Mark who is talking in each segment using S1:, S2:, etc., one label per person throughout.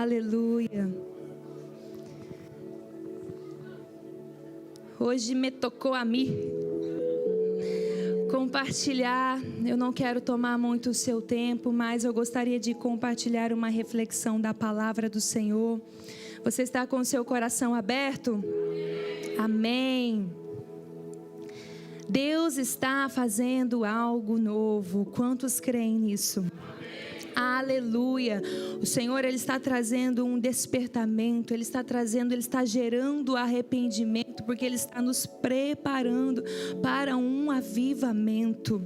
S1: Aleluia. Hoje me tocou a mim compartilhar. Eu não quero tomar muito o seu tempo, mas eu gostaria de compartilhar uma reflexão da palavra do Senhor. Você está com o seu coração aberto? Amém. Deus está fazendo algo novo. Quantos creem nisso? Aleluia. O Senhor, Ele está trazendo um despertamento, Ele está gerando arrependimento, porque Ele está nos preparando para um avivamento.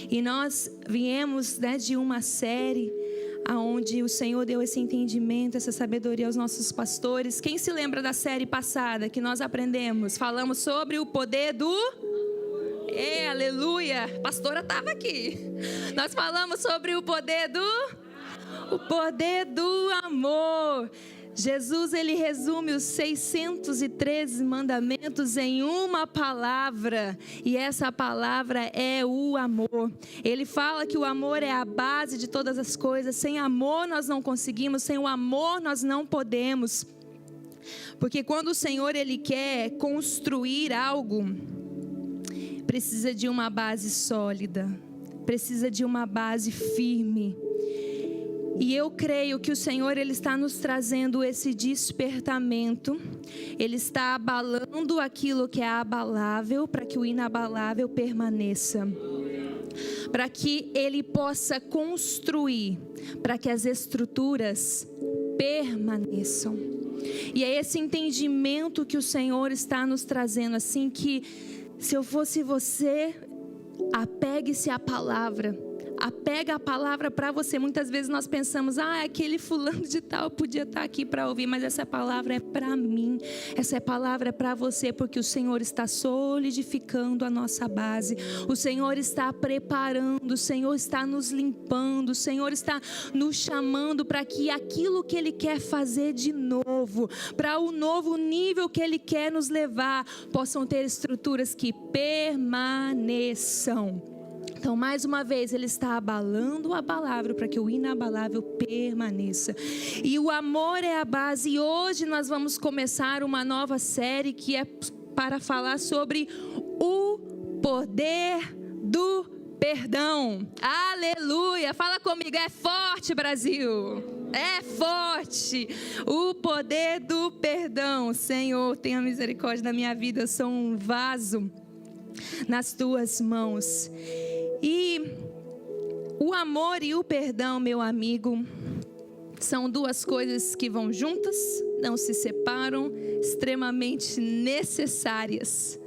S1: E nós viemos de uma série onde o Senhor deu esse entendimento, essa sabedoria aos nossos pastores. Quem se lembra da série passada que nós aprendemos? Falamos sobre o poder do... aleluia, a pastora estava aqui. Nós falamos sobre o poder do amor. Jesus, ele resume os 613 mandamentos em uma palavra, e essa palavra é o amor. Ele fala que o amor é a base de todas as coisas. Sem amor nós não conseguimos, sem o amor nós não podemos. Porque quando o Senhor, ele quer construir algo, precisa de uma base sólida, precisa de uma base firme. E eu creio que o Senhor, Ele está nos trazendo esse despertamento. Ele está abalando aquilo que é abalável, para que o inabalável permaneça. Para que Ele possa construir, para que as estruturas permaneçam. E é esse entendimento que o Senhor está nos trazendo, assim que... Se eu fosse você, apegue-se à palavra. Apega a palavra para você. Muitas vezes nós pensamos, aquele fulano de tal podia estar aqui para ouvir, mas essa palavra é para mim. Essa palavra é para você, porque o Senhor está solidificando a nossa base. O Senhor está preparando, o Senhor está nos limpando, o Senhor está nos chamando para que aquilo que Ele quer fazer de novo, para o novo nível que Ele quer nos levar, possam ter estruturas que permaneçam. Então, mais uma vez, Ele está abalando o abalável para que o inabalável permaneça. E o amor é a base. E hoje nós vamos começar uma nova série que é para falar sobre o poder do perdão. Aleluia! Fala comigo, é forte, Brasil! É forte! O poder do perdão. Senhor, tenha misericórdia da minha vida. Eu sou um vaso nas tuas mãos. E o amor e o perdão, meu amigo, são duas coisas que vão juntas, não se separam, extremamente necessárias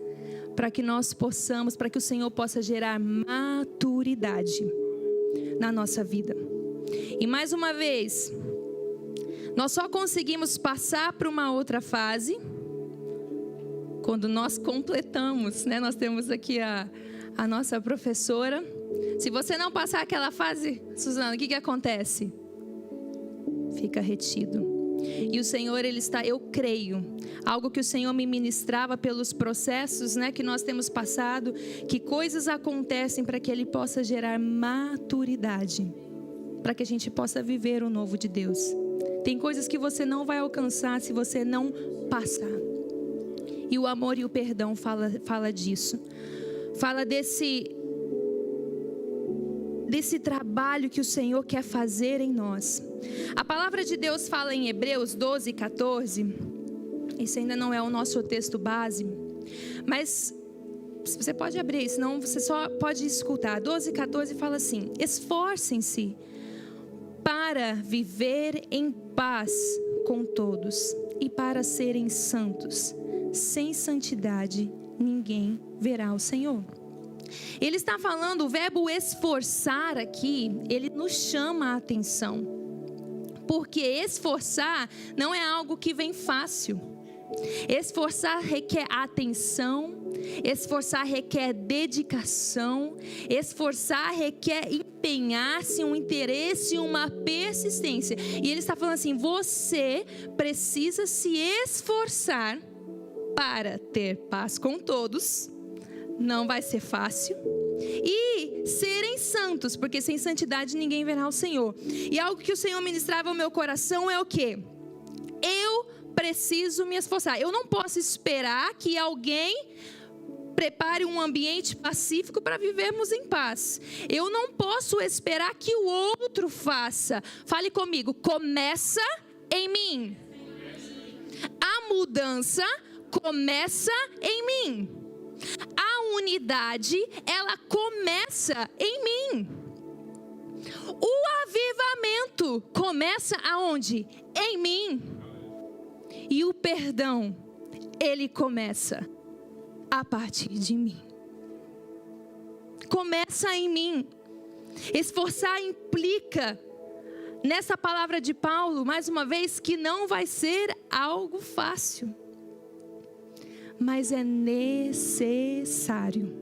S1: para que nós possamos, para que o Senhor possa gerar maturidade na nossa vida. E mais uma vez, nós só conseguimos passar para uma outra fase quando nós completamos, né? Nós temos aqui a nossa professora. Se você não passar aquela fase, Suzana, o que acontece? Fica retido. E o Senhor, Ele está, eu creio, algo que o Senhor me ministrava pelos processos, né, que nós temos passado, que coisas acontecem para que Ele possa gerar maturidade, para que a gente possa viver o novo de Deus. Tem coisas que você não vai alcançar se você não passar. E o amor e o perdão fala disso. Fala desse trabalho que o Senhor quer fazer em nós. A palavra de Deus fala em Hebreus 12, 14. Esse ainda não é o nosso texto base, mas você pode abrir, senão você só pode escutar. 12, 14 fala assim: esforcem-se para viver em paz com todos e para serem santos. Sem santidade ninguém verá o Senhor. Ele está falando, o verbo esforçar aqui, ele nos chama a atenção. Porque esforçar não é algo que vem fácil. Esforçar requer atenção, esforçar requer dedicação, esforçar requer empenhar-se, um interesse, uma persistência. E ele está falando assim, você precisa se esforçar para ter paz com todos. Não vai ser fácil, e serem santos, porque sem santidade ninguém verá o Senhor. E algo que o Senhor ministrava ao meu coração é o quê? Eu preciso me esforçar. Eu não posso esperar que alguém prepare um ambiente pacífico para vivermos em paz. Eu não posso esperar que o outro faça. Fale comigo, começa em mim. A mudança começa em mim. A unidade, ela começa em mim. O avivamento começa aonde? Em mim. E o perdão, ele começa a partir de mim. Começa em mim. Esforçar implica, nessa palavra de Paulo, mais uma vez, que não vai ser algo fácil. Mas é necessário.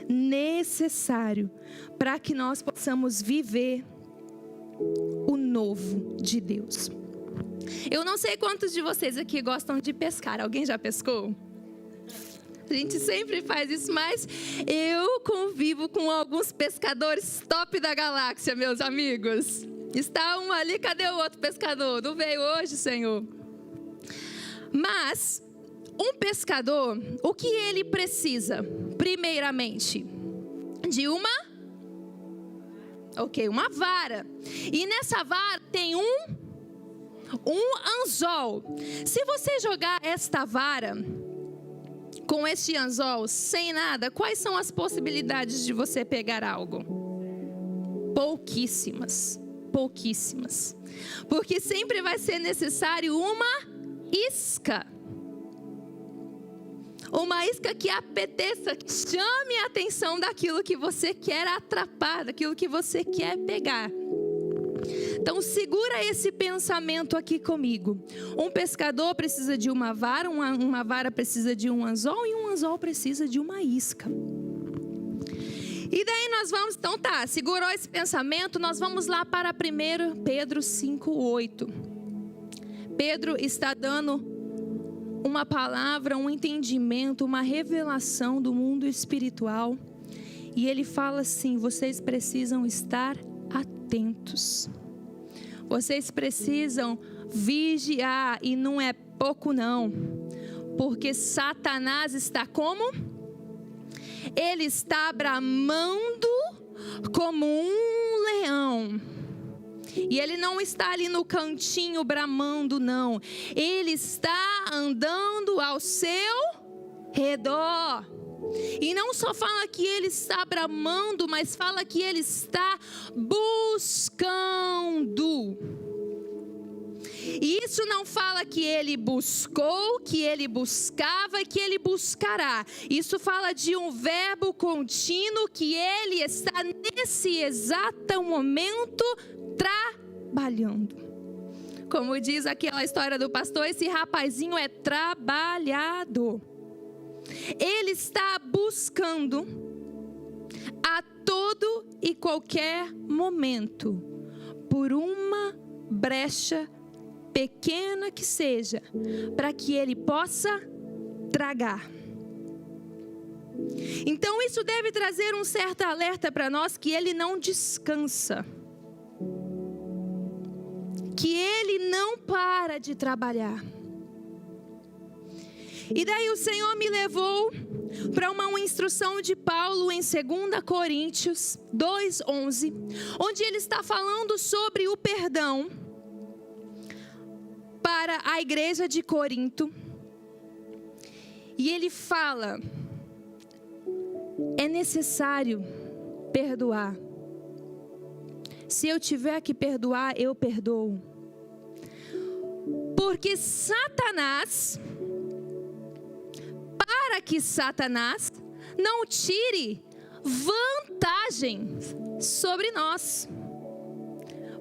S1: Necessário para que nós possamos viver o novo de Deus. Eu não sei quantos de vocês aqui gostam de pescar. Alguém já pescou? A gente sempre faz isso, mas eu convivo com alguns pescadores top da galáxia, meus amigos. Está um ali, cadê o outro pescador? Não veio hoje, Senhor? Mas um pescador, o que ele precisa? Primeiramente, de uma vara. E nessa vara tem um anzol. Se você jogar esta vara com este anzol sem nada, quais são as possibilidades de você pegar algo? Pouquíssimas. Pouquíssimas. Porque sempre vai ser necessário uma isca. Uma isca que apeteça, que chame a atenção daquilo que você quer atrapar, daquilo que você quer pegar. Então segura esse pensamento aqui comigo. Um pescador precisa de uma vara, uma vara precisa de um anzol e um anzol precisa de uma isca. E daí nós vamos, então tá, segurou esse pensamento, nós vamos lá para 1 Pedro 5:8. Pedro está dando uma palavra, um entendimento, uma revelação do mundo espiritual. E ele fala assim: vocês precisam estar atentos. Vocês precisam vigiar, e não é pouco não. Porque Satanás está como? Ele está bramando como um leão. E ele não está ali no cantinho bramando, não. Ele está andando ao seu redor. E não só fala que ele está bramando, mas fala que ele está buscando. E isso não fala que ele buscou, que ele buscava e que ele buscará. Isso fala de um verbo contínuo que ele está nesse exato momento trabalhando. Como diz aquela história do pastor, esse rapazinho é trabalhador. Ele está buscando a todo e qualquer momento, por uma brecha pequena que seja, para que ele possa tragar. Então isso deve trazer um certo alerta para nós, que ele não descansa, que ele não para de trabalhar. E daí o Senhor me levou para uma instrução de Paulo em 2 Coríntios 2:11, onde ele está falando sobre o perdão para a igreja de Corinto. E ele fala: é necessário perdoar. Se eu tiver que perdoar, eu perdoo. Porque Satanás, para que Satanás não tire vantagem sobre nós.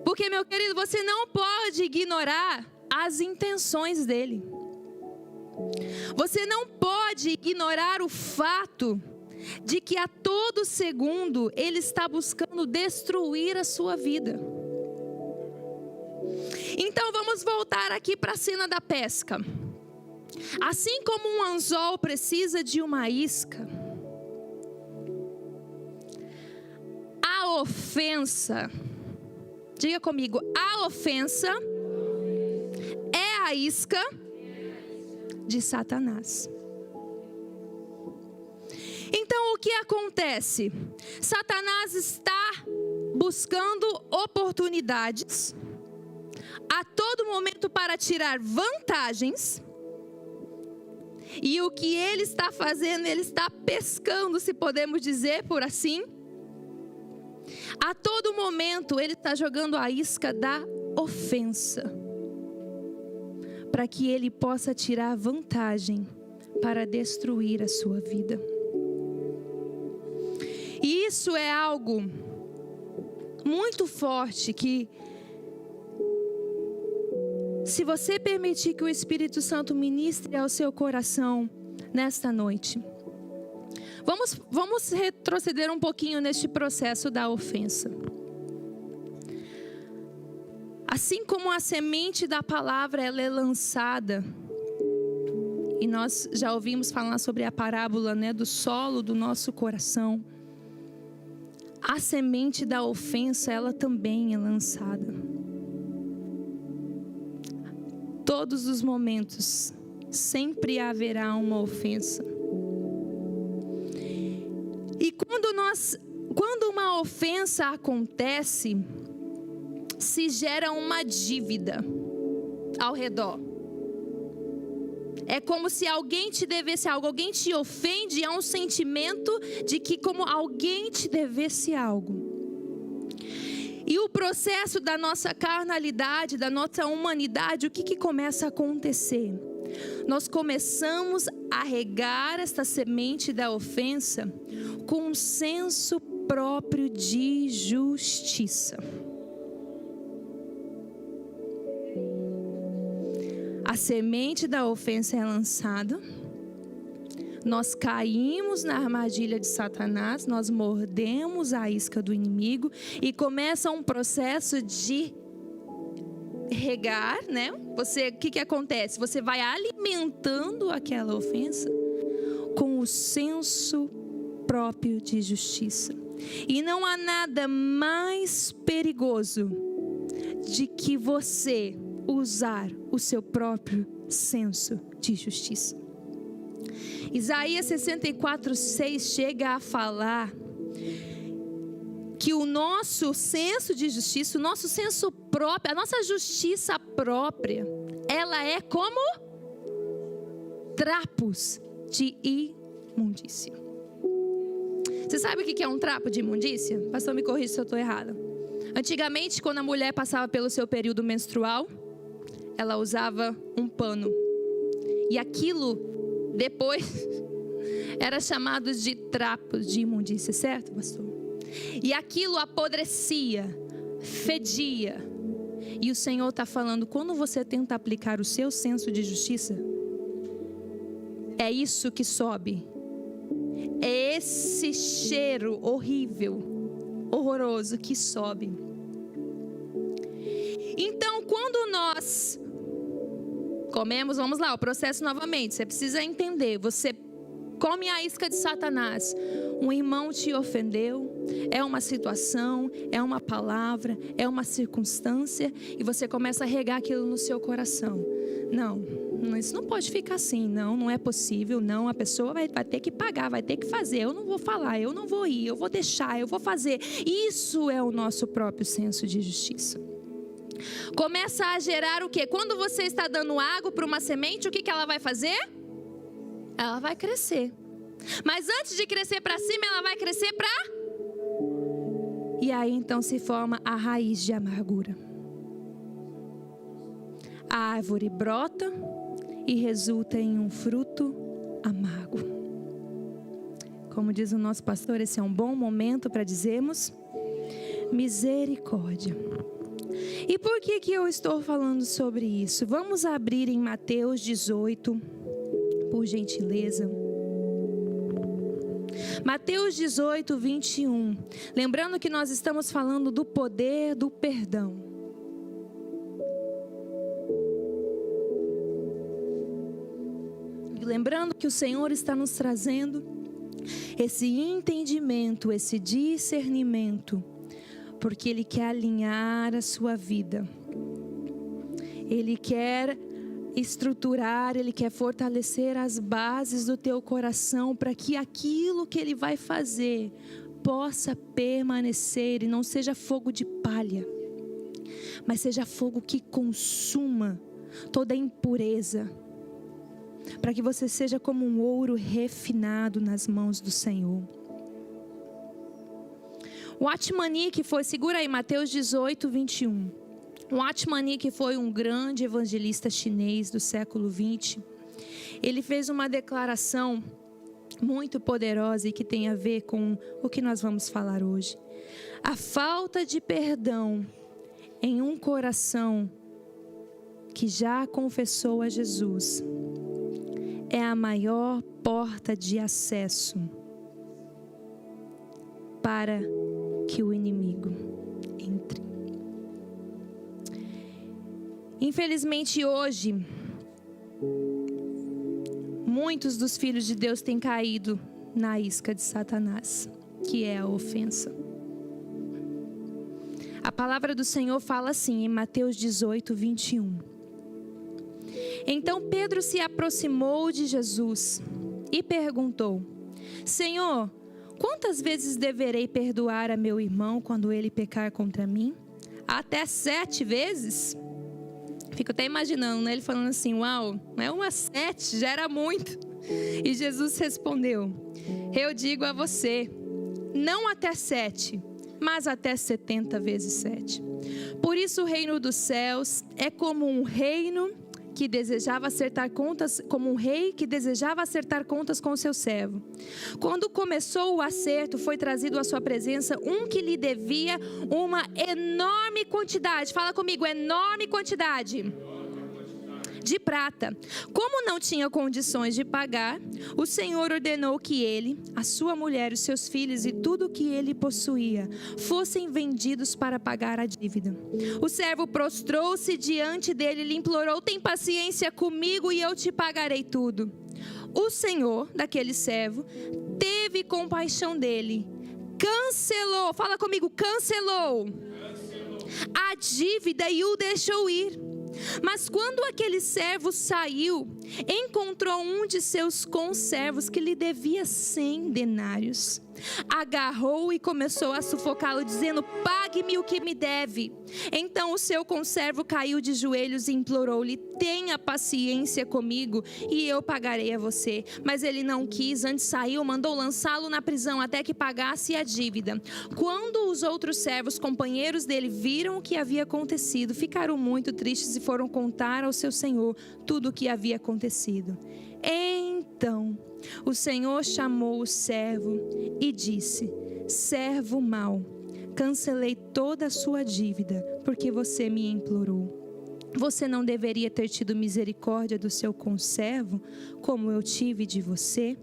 S1: Porque, meu querido, você não pode ignorar as intenções dele. Você não pode ignorar o fato de que a todo segundo ele está buscando destruir a sua vida. Então vamos voltar aqui para a cena da pesca. Assim como um anzol precisa de uma isca, a ofensa, diga comigo, a ofensa é a isca de Satanás. Então o que acontece? Satanás está buscando oportunidades a todo momento para tirar vantagens. E o que ele está fazendo? Ele está pescando, se podemos dizer por assim. A todo momento ele está jogando a isca da ofensa, para que ele possa tirar vantagem para destruir a sua vida. E isso é algo muito forte que, se você permitir que o Espírito Santo ministre ao seu coração nesta noite, vamos retroceder um pouquinho neste processo da ofensa. Assim como a semente da palavra ela é lançada, e nós já ouvimos falar sobre a parábola, né, do solo do nosso coração, a semente da ofensa ela também é lançada. Todos os momentos, sempre haverá uma ofensa. E quando uma ofensa acontece, se gera uma dívida ao redor. É como se alguém te devesse algo, alguém te ofende, há um sentimento de que como alguém te devesse algo. E o processo da nossa carnalidade, da nossa humanidade, o que começa a acontecer? Nós começamos a regar esta semente da ofensa com um senso próprio de justiça. A semente da ofensa é lançada, nós caímos na armadilha de Satanás, nós mordemos a isca do inimigo e começa um processo de regar, né? O que acontece? Você vai alimentando aquela ofensa com o senso próprio de justiça. E não há nada mais perigoso de que você usar o seu próprio senso de justiça. Isaías 64:6 chega a falar que o nosso senso de justiça, o nosso senso próprio, a nossa justiça própria, ela é como trapos de imundícia. Você sabe o que é um trapo de imundícia? Pastor, me corrija se eu estou errada. Antigamente, quando a mulher passava pelo seu período menstrual, ela usava um pano. E aquilo depois era chamado de trapos de imundícia, certo, pastor? E aquilo apodrecia, fedia. E o Senhor está falando, quando você tenta aplicar o seu senso de justiça, é isso que sobe. É esse cheiro horrível, horroroso que sobe. Então, quando nós comemos, vamos lá, o processo novamente, você precisa entender, você come a isca de Satanás, um irmão te ofendeu, é uma situação, é uma palavra, é uma circunstância, e você começa a regar aquilo no seu coração. Não, isso não pode ficar assim, não é possível, não, a pessoa vai ter que pagar, vai ter que fazer, eu não vou falar, eu não vou ir, eu vou deixar, eu vou fazer. Isso é o nosso próprio senso de justiça. Começa a gerar o quê? Quando você está dando água para uma semente, o que ela vai fazer? Ela vai crescer. Mas antes de crescer para cima, ela vai crescer para... E aí então se forma a raiz de amargura. A árvore brota e resulta em um fruto amargo. Como diz o nosso pastor, esse é um bom momento para dizermos misericórdia. E por que eu estou falando sobre isso? Vamos abrir em Mateus 18, por gentileza. Mateus 18, 21. Lembrando que nós estamos falando do poder do perdão. E lembrando que o Senhor está nos trazendo esse entendimento, esse discernimento porque Ele quer alinhar a sua vida. Ele quer estruturar, Ele quer fortalecer as bases do teu coração para que aquilo que Ele vai fazer possa permanecer e não seja fogo de palha, mas seja fogo que consuma toda a impureza, para que você seja como um ouro refinado nas mãos do Senhor. Watmani, que foi, segura aí, Mateus 18, 21. Watmani, que foi um grande evangelista chinês do século 20, ele fez uma declaração muito poderosa e que tem a ver com o que nós vamos falar hoje. A falta de perdão em um coração que já confessou a Jesus é a maior porta de acesso para que o inimigo entre. Infelizmente hoje, muitos dos filhos de Deus têm caído na isca de Satanás, que é a ofensa. A palavra do Senhor fala assim em Mateus 18, 21. Então Pedro se aproximou de Jesus e perguntou: Senhor, quantas vezes deverei perdoar a meu irmão quando ele pecar contra mim? Até 7 vezes? Fico até imaginando, né? Ele falando assim, uau, não é uma 7, já era muito. E Jesus respondeu: eu digo a você, não até 7, mas até 70 vezes 7. Por isso o reino dos céus é como um rei que desejava acertar contas com o seu servo. Quando começou o acerto, foi trazido à sua presença um que lhe devia uma enorme quantidade. Fala comigo, enorme quantidade de prata. Como não tinha condições de pagar, o Senhor ordenou que ele, a sua mulher, os seus filhos e tudo o que ele possuía fossem vendidos para pagar a dívida. O servo prostrou-se diante dele e lhe implorou: tem paciência comigo e eu te pagarei tudo. O Senhor daquele servo teve compaixão dele, cancelou, fala comigo, cancelou a dívida e o deixou ir. Mas quando aquele servo saiu, encontrou um de seus conservos que lhe devia 100 denários. Agarrou e começou a sufocá-lo, dizendo: pague-me o que me deve. Então o seu conservo caiu de joelhos e implorou-lhe: tenha paciência comigo e eu pagarei a você. Mas ele não quis, antes saiu, mandou lançá-lo na prisão até que pagasse a dívida. Quando os outros servos, companheiros dele, viram o que havia acontecido, ficaram muito tristes e foram contar ao seu senhor tudo o que havia acontecido. Então o Senhor chamou o servo e disse: servo mau, cancelei toda a sua dívida porque você me implorou. Você não deveria ter tido misericórdia do seu conservo, como eu tive de você?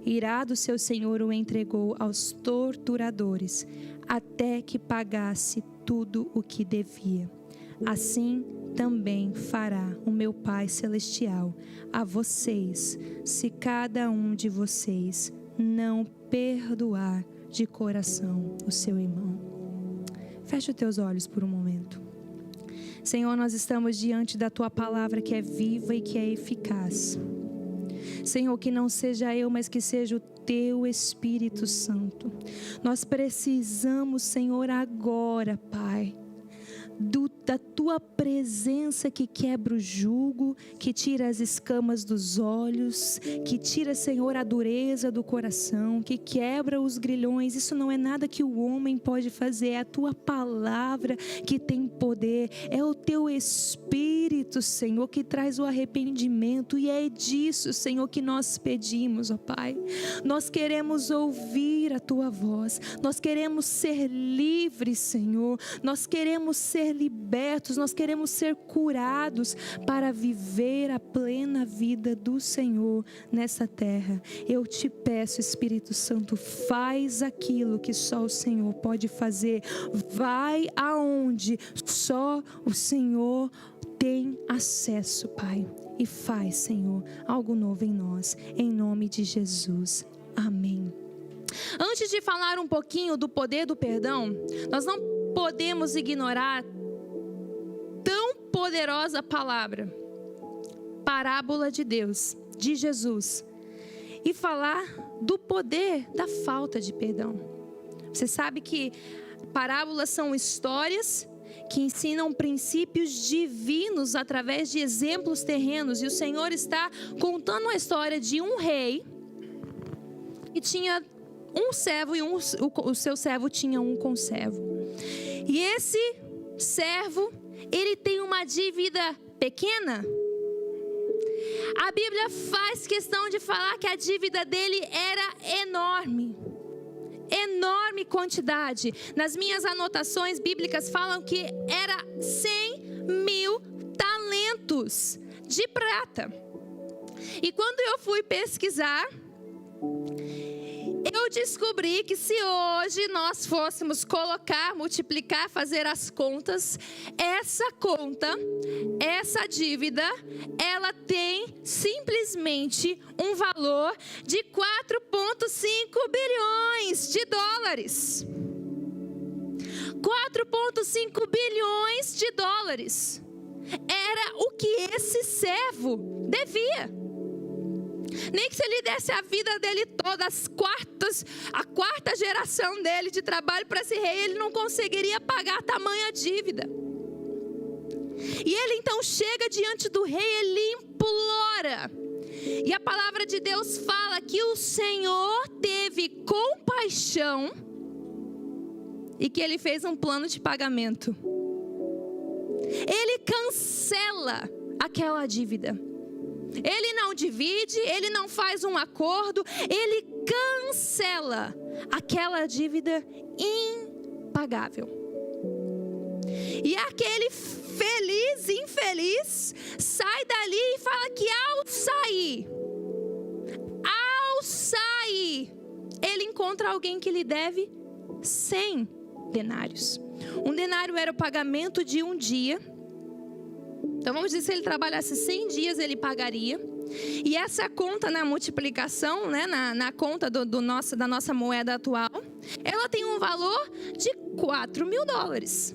S1: Irado, seu senhor o entregou aos torturadores, até que pagasse tudo o que devia. Assim também fará o meu Pai Celestial a vocês, se cada um de vocês não perdoar de coração o seu irmão. Feche os teus olhos por um momento. Senhor, nós estamos diante da Tua palavra que é viva e que é eficaz. Senhor, que não seja eu, mas que seja o Teu Espírito Santo. Nós precisamos, Senhor, agora, Pai, da Tua presença que quebra o jugo, que tira as escamas dos olhos, que tira, Senhor, a dureza do coração, que quebra os grilhões. Isso não é nada que o homem pode fazer, é a Tua palavra que tem poder, é o Teu Espírito, Senhor, que traz o arrependimento, e é disso, Senhor, que nós pedimos, ó Pai. Nós queremos ouvir a Tua voz, nós queremos ser livres, Senhor, nós queremos ser libertos, nós queremos ser curados para viver a plena vida do Senhor nessa terra. Eu te peço, Espírito Santo, faz aquilo que só o Senhor pode fazer. Vai aonde só o Senhor tem acesso, Pai. E faz, Senhor, algo novo em nós, em nome de Jesus. Amém. Antes de falar um pouquinho do poder do perdão, nós não podemos ignorar tão poderosa palavra, parábola de Deus, de Jesus, e falar do poder da falta de perdão? Você sabe que parábolas são histórias que ensinam princípios divinos através de exemplos terrenos. E o Senhor está contando a história de um rei que tinha um servo e o seu servo tinha um conservo. E esse servo, ele tem uma dívida pequena. A Bíblia faz questão de falar que a dívida dele era enorme. Enorme quantidade. Nas minhas anotações bíblicas falam que era 100.000 talentos de prata. E quando eu fui pesquisar, eu descobri que se hoje nós fôssemos colocar, multiplicar, fazer as contas, essa dívida, ela tem simplesmente um valor de 4,5 bilhões de dólares. 4,5 bilhões de dólares era o que esse servo devia. Nem que se ele desse a vida dele toda, a quarta geração dele de trabalho para esse rei, ele não conseguiria pagar tamanha dívida. E ele então chega diante do rei, ele implora. E a palavra de Deus fala que o Senhor teve compaixão e que ele fez um plano de pagamento. Ele cancela aquela dívida. Ele não divide, ele não faz um acordo, ele cancela aquela dívida impagável. E aquele infeliz, sai dali e fala que ao sair, ele encontra alguém que lhe deve 100 denários. Um denário era o pagamento de um dia. Então vamos dizer, se ele trabalhasse 100 dias, ele pagaria. E essa conta na multiplicação, né, na conta da nossa moeda atual, ela tem um valor de 4 mil dólares.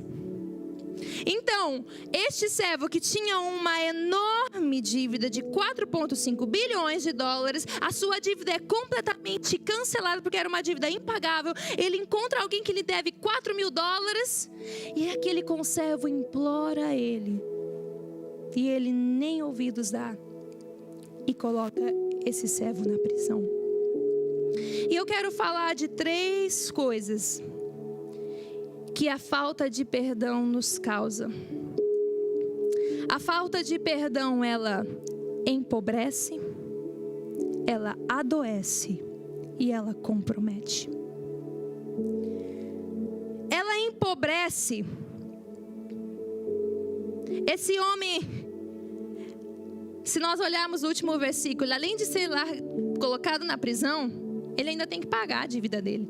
S1: Então, este servo que tinha uma enorme dívida de 4,5 bilhões de dólares, a sua dívida é completamente cancelada porque era uma dívida impagável. Ele encontra alguém que lhe deve 4 mil dólares e aquele conservo implora a ele. E ele nem ouvidos dá e coloca esse servo na prisão. E eu quero falar de 3 coisas que a falta de perdão nos causa. A falta de perdão, ela empobrece, ela adoece e ela compromete. Ela empobrece. Esse homem, se nós olharmos o último versículo, além de ser lá colocado na prisão, ele ainda tem que pagar a dívida dele.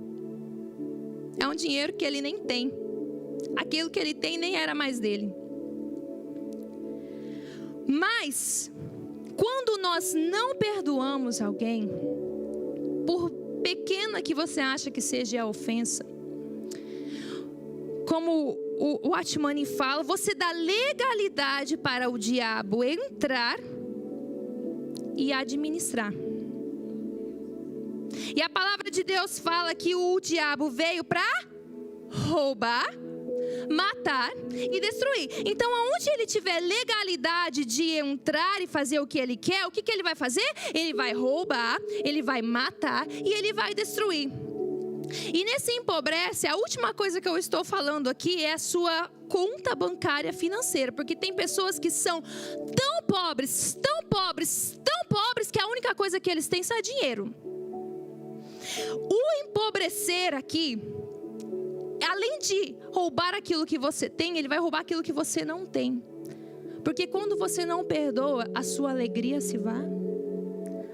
S1: É um dinheiro que ele nem tem. Aquilo que ele tem nem era mais dele. Mas, quando nós não perdoamos alguém, por pequena que você acha que seja a ofensa, como o Watchman fala, você dá legalidade para o diabo entrar e administrar. E a palavra de Deus fala que o diabo veio para roubar, matar e destruir. Então, aonde ele tiver legalidade de entrar e fazer o que ele quer, o que ele vai fazer? Ele vai roubar, ele vai matar e ele vai destruir. E nesse empobrece, a última coisa que eu estou falando aqui é a sua conta bancária financeira. Porque tem pessoas que são tão pobres, tão pobres, tão pobres, que a única coisa que eles têm é dinheiro. O empobrecer aqui, além de roubar aquilo que você tem, ele vai roubar aquilo que você não tem. Porque quando você não perdoa, a sua alegria se vai,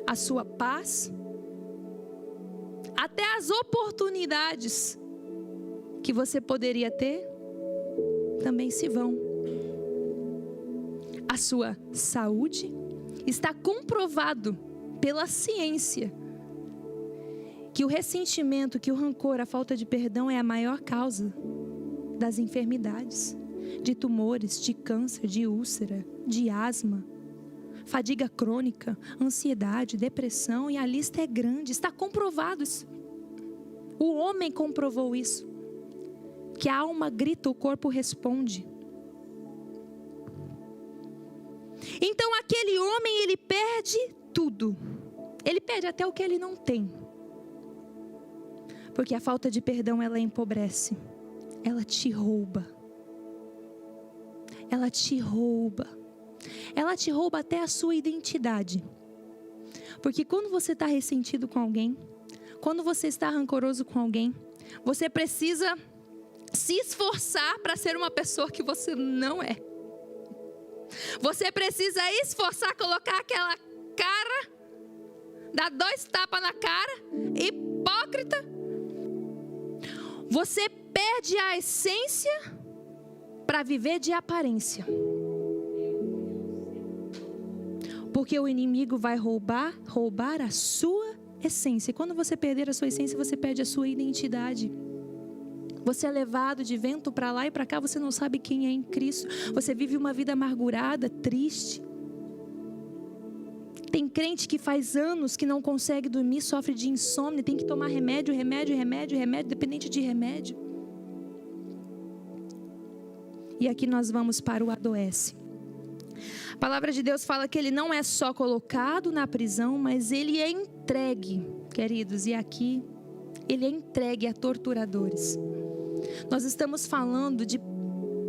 S1: a sua paz, até as oportunidades que você poderia ter também se vão. A sua saúde está comprovado pela ciência que o ressentimento, que o rancor, a falta de perdão é a maior causa das enfermidades, de tumores, de câncer, de úlcera, de asma, fadiga crônica, ansiedade, depressão, e a lista é grande, está comprovado isso. O homem comprovou isso, que a alma grita, o corpo responde. Então aquele homem, ele perde tudo, ele perde até o que ele não tem, porque a falta de perdão, ela empobrece, ela te rouba, ela te rouba, ela te rouba até a sua identidade, porque quando você está ressentido com alguém, quando você está rancoroso com alguém, você precisa se esforçar para ser uma pessoa que você não é. Você precisa esforçar, colocar aquela cara, dar 2 tapas na cara, hipócrita. Você perde a essência para viver de aparência. Porque o inimigo vai roubar a sua essência. E quando você perder a sua essência, você perde a sua identidade. Você é levado de vento para lá e para cá, você não sabe quem é em Cristo. Você vive uma vida amargurada, triste. Tem crente que faz anos que não consegue dormir, sofre de insônia, tem que tomar remédio, dependente de remédio. E aqui nós vamos para o adoece. A palavra de Deus fala que ele não é só colocado na prisão, mas ele é entregue, queridos, e aqui ele é entregue a torturadores. Nós estamos falando de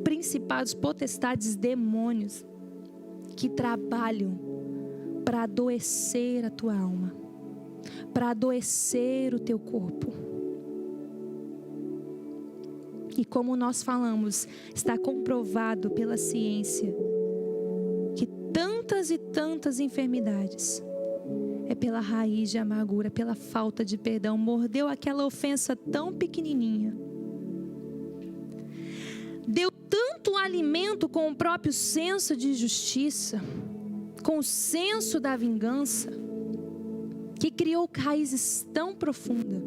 S1: principados, potestades, demônios que trabalham para adoecer a tua alma, para adoecer o teu corpo. E como nós falamos, está comprovado pela ciência que tantas e tantas enfermidades é pela raiz de amargura, pela falta de perdão. Mordeu aquela ofensa tão pequenininha, deu tanto alimento com o próprio senso de justiça, com o senso da vingança, que criou raízes tão profundas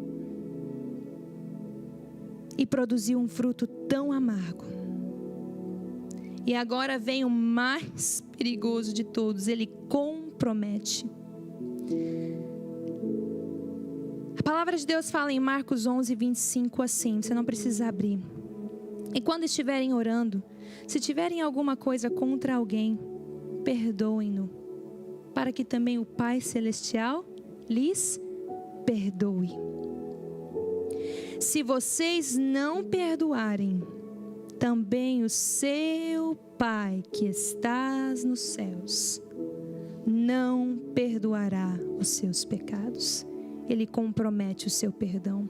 S1: e produziu um fruto tão amargo. E agora vem o mais perigoso de todos, ele compromete. A palavra de Deus fala em Marcos 11, 25 assim, você não precisa abrir. E quando estiverem orando, se tiverem alguma coisa contra alguém, perdoem-no, para que também o Pai Celestial lhes perdoe. Se vocês não perdoarem, também o seu Pai que estás nos céus não perdoará os seus pecados. Ele compromete o seu perdão.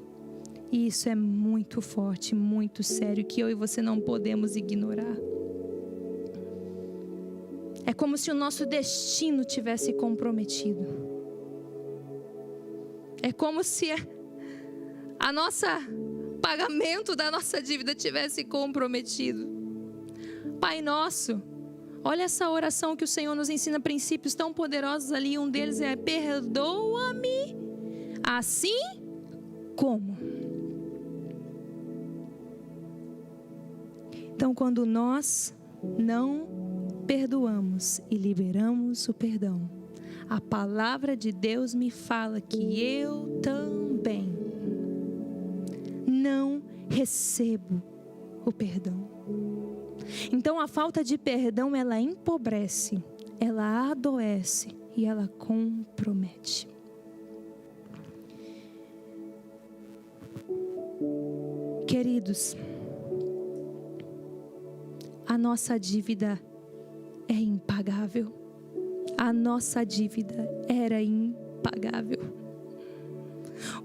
S1: E isso é muito forte, muito sério, que eu e você não podemos ignorar. É como se o nosso destino tivesse comprometido. É como se o pagamento da nossa dívida tivesse comprometido. Pai nosso, olha essa oração que o Senhor nos ensina, princípios tão poderosos ali. Um deles é: perdoa-me assim como. Então, quando nós não perdoamos e liberamos o perdão, a palavra de Deus me fala que eu também não recebo o perdão. Então, a falta de perdão, ela empobrece, ela adoece e ela compromete. Queridos, a nossa dívida é impagável. A nossa dívida era impagável.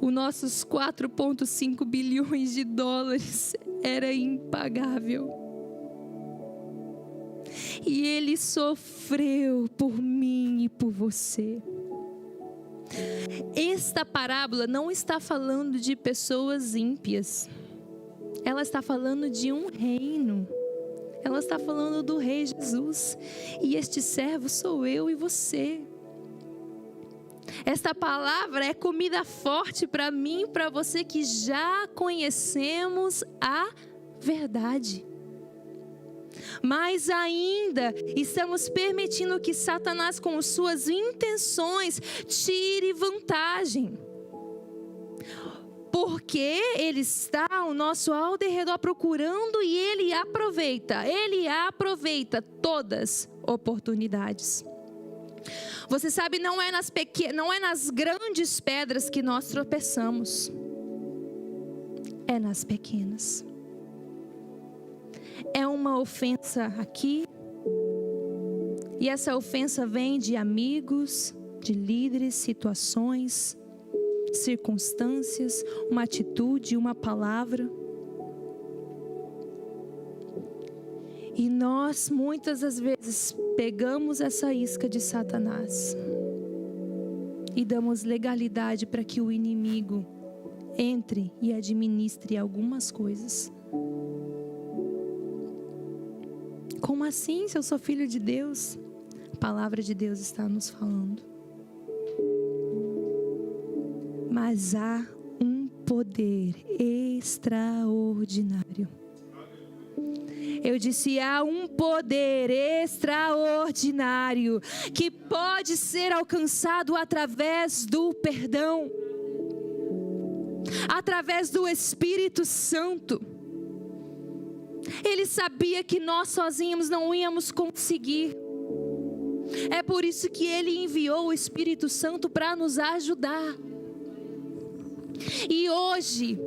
S1: Os nossos 4,5 bilhões de dólares era impagável. E Ele sofreu por mim e por você. Esta parábola não está falando de pessoas ímpias. Ela está falando de um reino. Ela está falando do Rei Jesus. E este servo sou eu e você. Esta palavra é comida forte para mim e para você que já conhecemos a verdade. Mas ainda estamos permitindo que Satanás, com suas intenções, tire vantagem. Porque ele está ao nosso derredor procurando e ele aproveita todas as oportunidades. Você sabe, não é nas grandes pedras que nós tropeçamos, é nas pequenas. É uma ofensa aqui, e essa ofensa vem de amigos, de líderes, situações, circunstâncias, uma atitude, uma palavra. E nós muitas das vezes pegamos essa isca de Satanás e damos legalidade para que o inimigo entre e administre algumas coisas. Como assim, se eu sou filho de Deus? A palavra de Deus está nos falando. Mas há um poder extraordinário. Eu disse, há um poder extraordinário que pode ser alcançado através do perdão, através do Espírito Santo. Ele sabia que nós sozinhos não íamos conseguir. É por isso que Ele enviou o Espírito Santo para nos ajudar. E hoje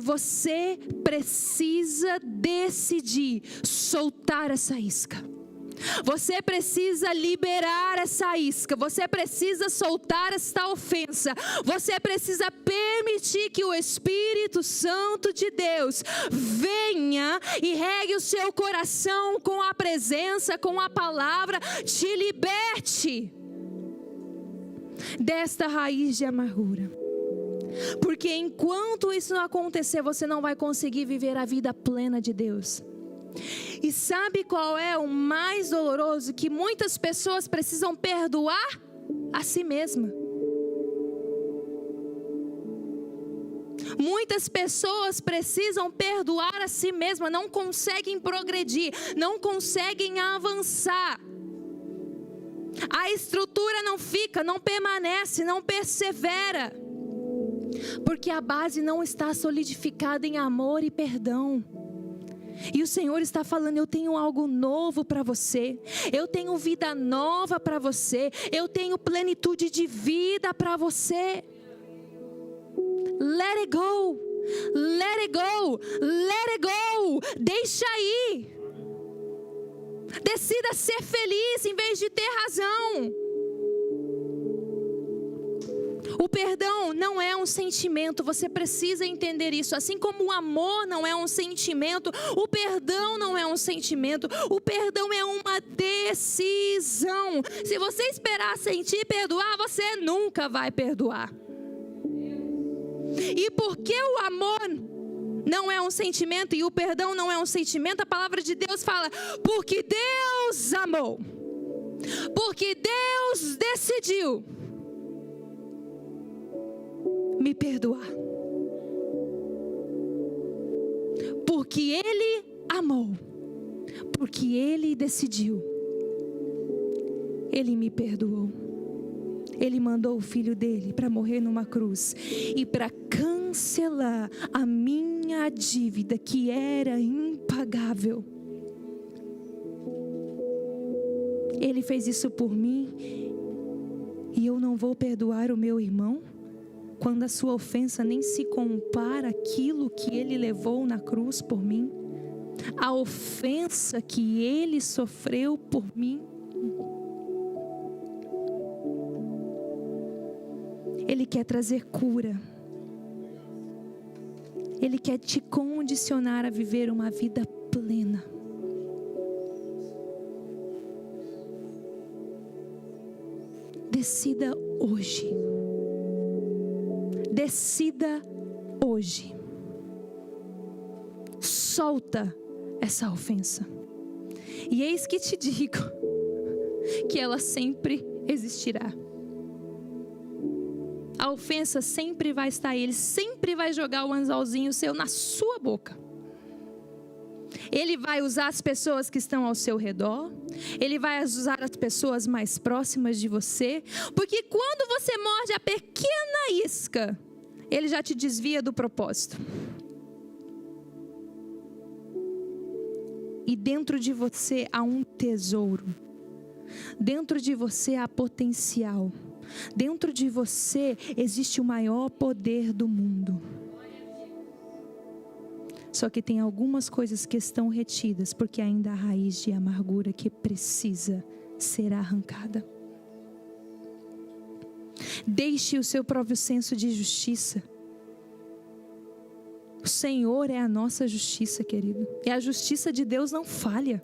S1: você precisa decidir soltar essa isca. Você precisa liberar essa isca. Você precisa soltar esta ofensa. Você precisa permitir que o Espírito Santo de Deus venha e regue o seu coração com a presença, com a palavra, te liberte desta raiz de amargura. Porque enquanto isso não acontecer, você não vai conseguir viver a vida plena de Deus. E sabe qual é o mais doloroso? Que muitas pessoas precisam perdoar a si mesma. Muitas pessoas precisam perdoar a si mesma, não conseguem progredir, não conseguem avançar. A estrutura não fica, não permanece, não persevera. Porque a base não está solidificada em amor e perdão. E o Senhor está falando, eu tenho algo novo para você. Eu tenho vida nova para você. Eu tenho plenitude de vida para você. Let it go. Let it go. Let it go. Deixa ir. Decida ser feliz em vez de ter razão. O perdão não é um sentimento, você precisa entender isso. Assim como o amor não é um sentimento, o perdão não é um sentimento. O perdão é uma decisão. Se você esperar sentir e perdoar, você nunca vai perdoar. E porque o amor não é um sentimento e o perdão não é um sentimento, a palavra de Deus fala, porque Deus amou, porque Deus decidiu me perdoar, porque Ele amou, porque Ele decidiu, Ele me perdoou. Ele mandou o Filho dele para morrer numa cruz e para cancelar a minha dívida que era impagável. Ele fez isso por mim e eu não vou perdoar o meu irmão? Quando a sua ofensa nem se compara àquilo que ele levou na cruz por mim, a ofensa que ele sofreu por mim. Ele quer trazer cura. Ele quer te condicionar a viver uma vida plena. Decida hoje. Decida hoje. Solta essa ofensa. E eis que te digo que ela sempre existirá. A ofensa sempre vai estar aí. Ele sempre vai jogar o anzolzinho seu na sua boca. Ele vai usar as pessoas que estão ao seu redor. Ele vai usar as pessoas mais próximas de você. Porque quando você morde a pequena isca, ele já te desvia do propósito. E dentro de você há um tesouro. Dentro de você há potencial. Dentro de você existe o maior poder do mundo. Só que tem algumas coisas que estão retidas, porque ainda há raiz de amargura que precisa ser arrancada. Deixe o seu próprio senso de justiça. O Senhor é a nossa justiça, querido. E a justiça de Deus não falha.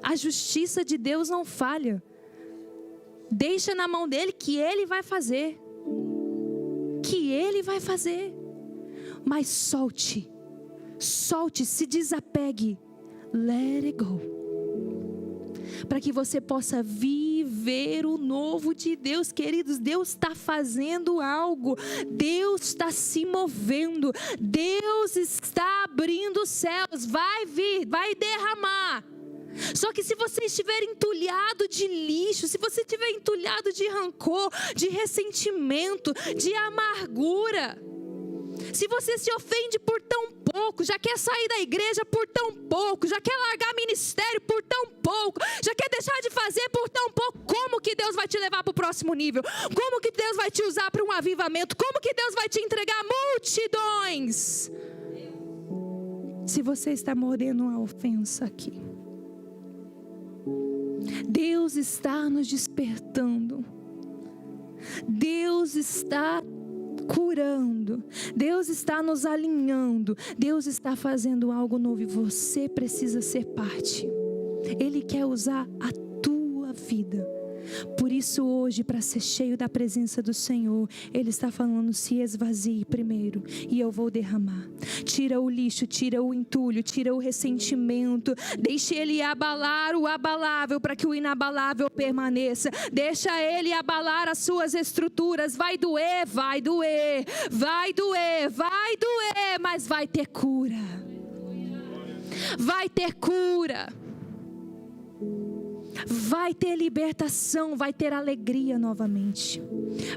S1: A justiça de Deus não falha. Deixa na mão dele que ele vai fazer. Que ele vai fazer. Mas solte, se desapegue. Let it go. Para que você possa viver o novo de Deus, queridos. Deus está fazendo algo. Deus está se movendo. Deus está abrindo os céus. Vai vir, vai derramar. Só que se você estiver entulhado de lixo, se você estiver entulhado de rancor, de ressentimento, de amargura, se você se ofende por tão pouco, já quer sair da igreja por tão pouco, já quer largar ministério por tão pouco, já quer deixar de fazer por tão pouco, como que Deus vai te levar para o próximo nível? Como que Deus vai te usar para um avivamento? Como que Deus vai te entregar multidões? Se você está mordendo uma ofensa aqui, Deus está nos despertando. Deus está curando. Deus está nos alinhando. Deus está fazendo algo novo e você precisa ser parte. Ele quer usar a tua vida. Por isso hoje, para ser cheio da presença do Senhor, Ele está falando: se esvazie primeiro e eu vou derramar. Tira o lixo, tira o entulho, tira o ressentimento. Deixe Ele abalar o abalável para que o inabalável permaneça. Deixa Ele abalar as suas estruturas. Vai doer, vai doer, vai doer, vai doer, mas vai ter cura. Vai ter cura. Vai ter libertação, vai ter alegria novamente,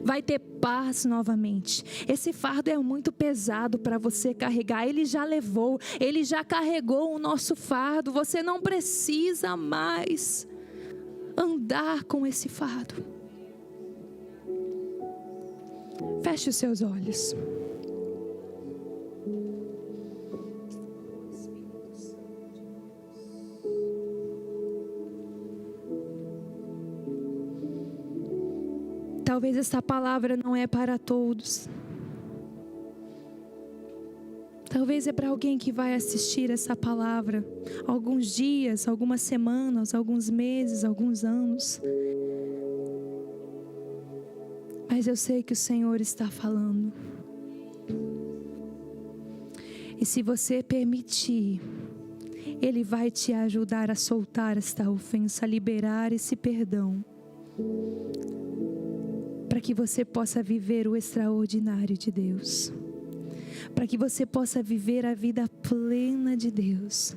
S1: vai ter paz novamente. Esse fardo é muito pesado para você carregar. Ele já levou, Ele já carregou o nosso fardo. Você não precisa mais andar com esse fardo. Feche os seus olhos. Talvez essa palavra não é para todos. Talvez é para alguém que vai assistir essa palavra alguns dias, algumas semanas, alguns meses, alguns anos. Mas eu sei que o Senhor está falando. E se você permitir, Ele vai te ajudar a soltar esta ofensa, a liberar esse perdão, para que você possa viver o extraordinário de Deus, para que você possa viver a vida plena de Deus.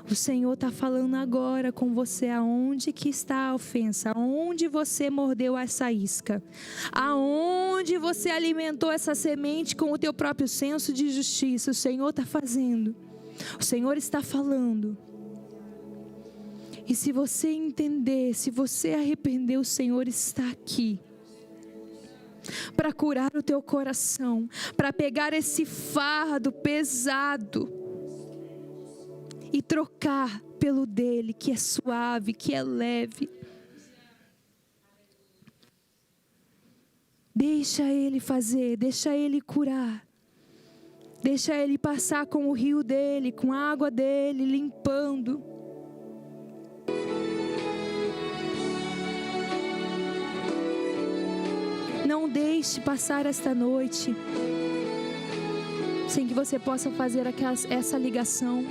S1: O Senhor está falando agora com você aonde que está a ofensa, aonde você mordeu essa isca, aonde você alimentou essa semente com o teu próprio senso de justiça. O Senhor está fazendo, o Senhor está falando. E se você entender, se você arrepender, o Senhor está aqui para curar o teu coração, para pegar esse fardo pesado e trocar pelo dele, que é suave, que é leve. Deixa Ele fazer, deixa Ele curar, deixa Ele passar com o rio dele, com a água dele, limpando. Não deixe passar esta noite sem que você possa fazer essa ligação.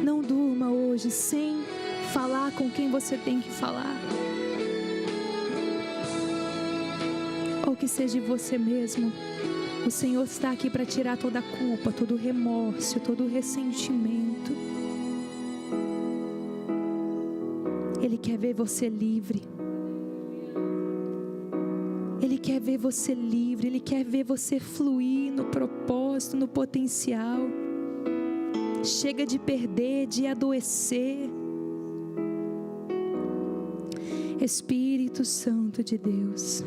S1: Não durma hoje sem falar com quem você tem que falar. que seja de você mesmo. O Senhor está aqui para tirar toda a culpa, todo o remorso, todo o ressentimento. Ele quer ver você livre. Ele quer ver você livre. Ele quer ver você fluir no propósito, no potencial. Chega de perder, de adoecer. Espírito Santo de Deus.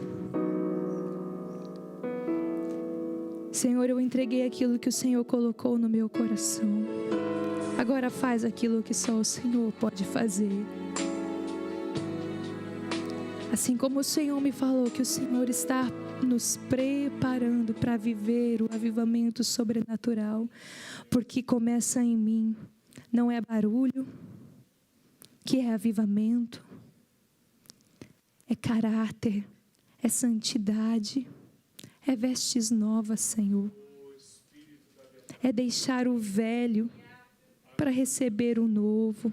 S1: Senhor, eu entreguei aquilo que o Senhor colocou no meu coração. Agora faz aquilo que só o Senhor pode fazer. Assim como o Senhor me falou que o Senhor está nos preparando para viver o avivamento sobrenatural, porque começa em mim. Não é barulho que é avivamento, é caráter, é santidade, é vestes novas, Senhor. É deixar o velho para receber o novo.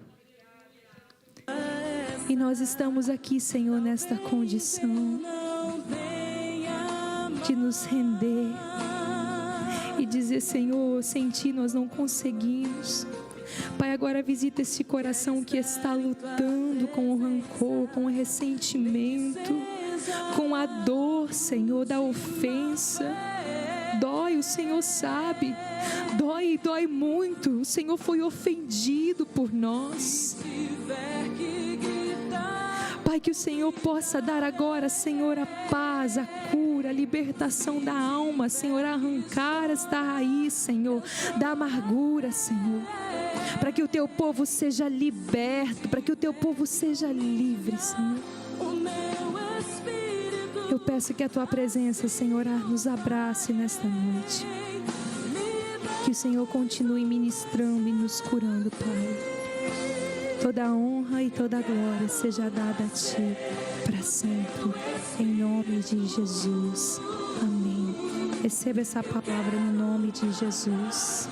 S1: E nós estamos aqui, Senhor, nesta condição de nos render e dizer: Senhor, sem Ti nós não conseguimos. Pai, agora visita esse coração que está lutando com o rancor, com o ressentimento, com a dor, Senhor, da ofensa. Dói, o Senhor sabe. Dói muito. O Senhor foi ofendido por nós. Pai, que o Senhor possa dar agora, Senhor, a paz, a cura, a libertação da alma, Senhor, arrancar esta raiz, Senhor, da amargura, Senhor, para que o Teu povo seja liberto, para que o Teu povo seja livre, Senhor. Eu peço que a Tua presença, Senhor, nos abrace nesta noite. Que o Senhor continue ministrando e nos curando, Pai. Toda a honra e toda a glória seja dada a Ti para sempre, em nome de Jesus. Amém. Receba essa palavra no nome de Jesus.